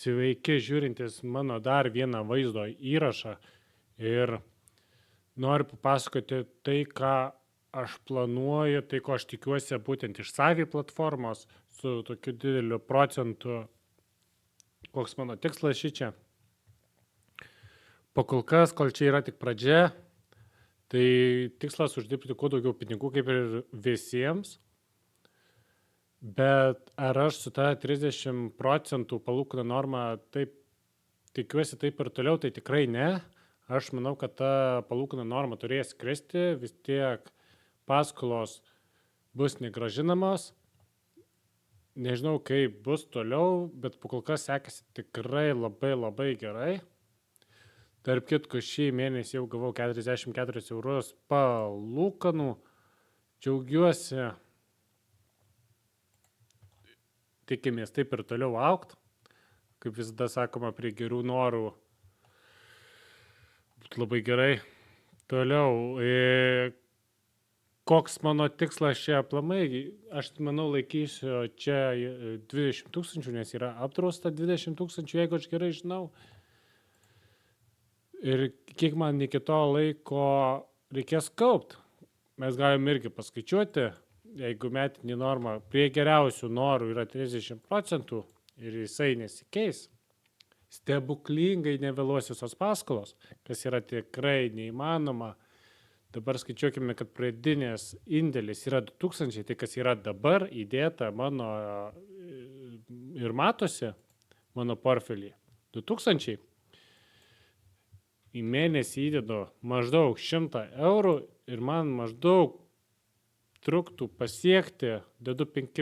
Sveiki, žiūrintis mano dar vieną vaizdo įrašą ir noriu papasakoti tai, ką aš planuoju, tai ko aš tikiuosi būtent iš Savi platformos su tokiu dideliu procentu, koks mano tikslas šičia. Po kol kas, kol čia yra tik pradžia, tai tikslas uždirbti kuo daugiau pinigų kaip ir visiems. Bet ar aš su ta 30% palūkanų norma taip tikiuosi taip ir toliau, tai tikrai ne. Aš manau, kad ta palūkanų norma turės kristi, vis tiek paskolos bus negrąžinamos. Nežinau, kaip bus toliau, bet po kol kas sekasi tikrai labai gerai. Tarp kitko, šį mėnesį jau gavau 44 eurus palūkanų. Džiaugiuosi. Tikimės taip ir toliau augti. Kaip visada sakoma, prie gerų norų būtų labai gerai. Toliau, koks mano tikslas čia aplamai? Aš manau, laikysiu čia 20 000, nes yra apdrausta 20 000, jeigu aš gerai žinau. Ir kiek man iki to laiko reikės kaupti? Mes galim irgi paskaičiuoti, jeigu metinė norma prie geriausių norų yra 30% ir jisai nesikeis, stebuklingai nevėluos visos paskolos, kas yra tikrai neįmanoma. Dabar skaičiuokime, kad pradinės indėlis yra 2000, tai kas yra dabar įdėta mano ir matosi mano portfelį 2000. Į mėnesį įdedu maždaug 100 eurų ir man maždaug truktų pasiekti, dedu 5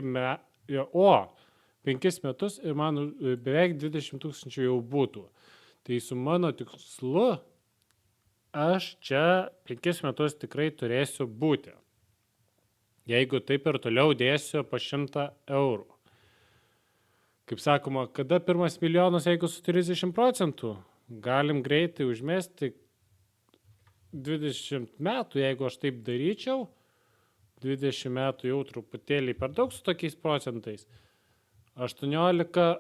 metus ir man beveik 20 000 jau būtų. Tai su mano tikslu aš čia 5 metus tikrai turėsiu būti. Jeigu taip ir toliau dėsiu po 100 eurų. Kaip sakoma, kada pirmas milijonas, jeigu su 30%? Galim greitai užmesti 20 metų, jeigu aš taip daryčiau. 20 metų jau truputėlį per daug su tokiais procentais. 18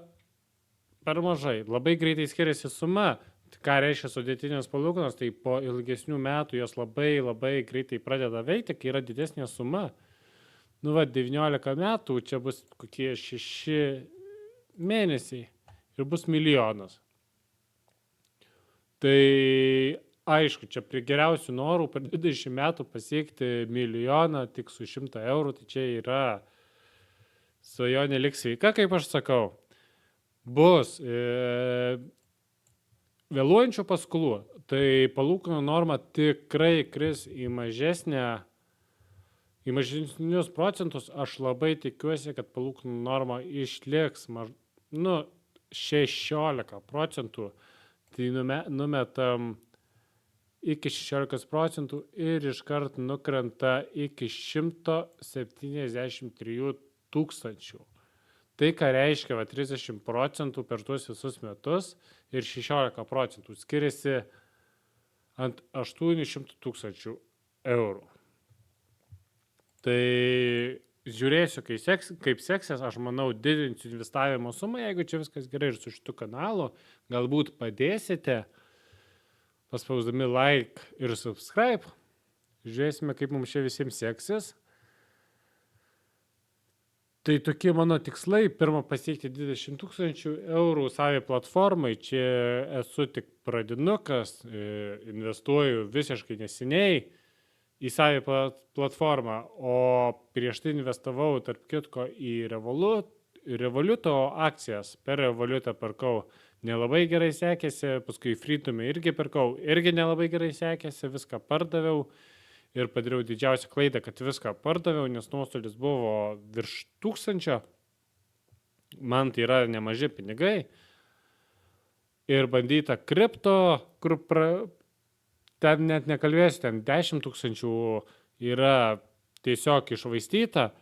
per mažai. Labai greitai skiriasi suma. Ką reiškia sudėtinės palūkanos, tai po ilgesnių metų jos labai greitai pradeda veikti, kai yra didesnė suma. 19 metų, čia bus kokie 6 mėnesiai ir bus milijonas. Tai aišku, čia prie geriausių norų per 20 metų pasiekti milijoną tik su 100 eurų, tai čia yra svajonė liks sveika, kaip aš sakau. Bus vėluojančių paskolų, tai palūkanų norma tikrai kris į mažesnius procentus. Aš labai tikiuosi, kad palūkanų norma išliks 16%. Tai numetam iki 16% ir iškart nukrenta iki 173 000. Tai ką reiškia 30% per tuos visus metus ir 16% skiriasi ant 800 000 eurų. Tai žiūrėsiu, kaip seksis, aš manau, didinsiu investavimo sumą, jeigu čia viskas gerai ir su šitu kanalu. Galbūt padėsite, paspausdami like ir subscribe. Žiūrėsime, kaip mums čia visiems seksis. Tai tokie mano tikslai. Pirma, pasiekti 20 000 eurų Savi platformai. Čia esu tik pradinukas, investuoju visiškai neseniai į Savi platformą, o prieš tai investavau, tarp kitko, į Revoluto akcijas. Per Revolutą pirkau, nelabai gerai sekėsi, paskui Freetume irgi pirkau, irgi nelabai gerai sekėsi, viską pardaviau ir padariau didžiausią klaidą, kad viską pardaviau, nes nuostolis buvo virš 1000. Man tai yra nemaži pinigai. Ir bandyta kripto, kur ten net nekalbėsiu, ten 10 000 yra tiesiog išvaistyta,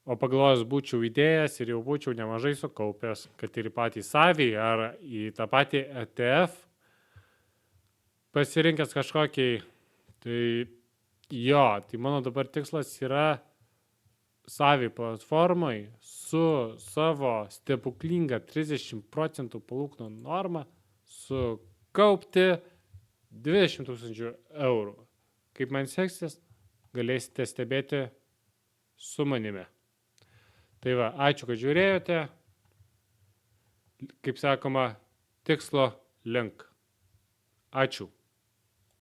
o pagalvojus būčiau įdėjęs ir jau būčiau nemažai sukaupęs, kad ir į patį Savį ar į tą patį ETF pasirinkęs kažkokį. Tai jo, tai mano dabar tikslas yra savi platformai su savo stebuklinga 30% palūkanų norma sukaupti 20 000 eurų. Kaip man seksis, galėsite stebėti su manimi. Tai va, ačiū, kad žiūrėjote. Kaip sakoma, tikslo link. Ačiū.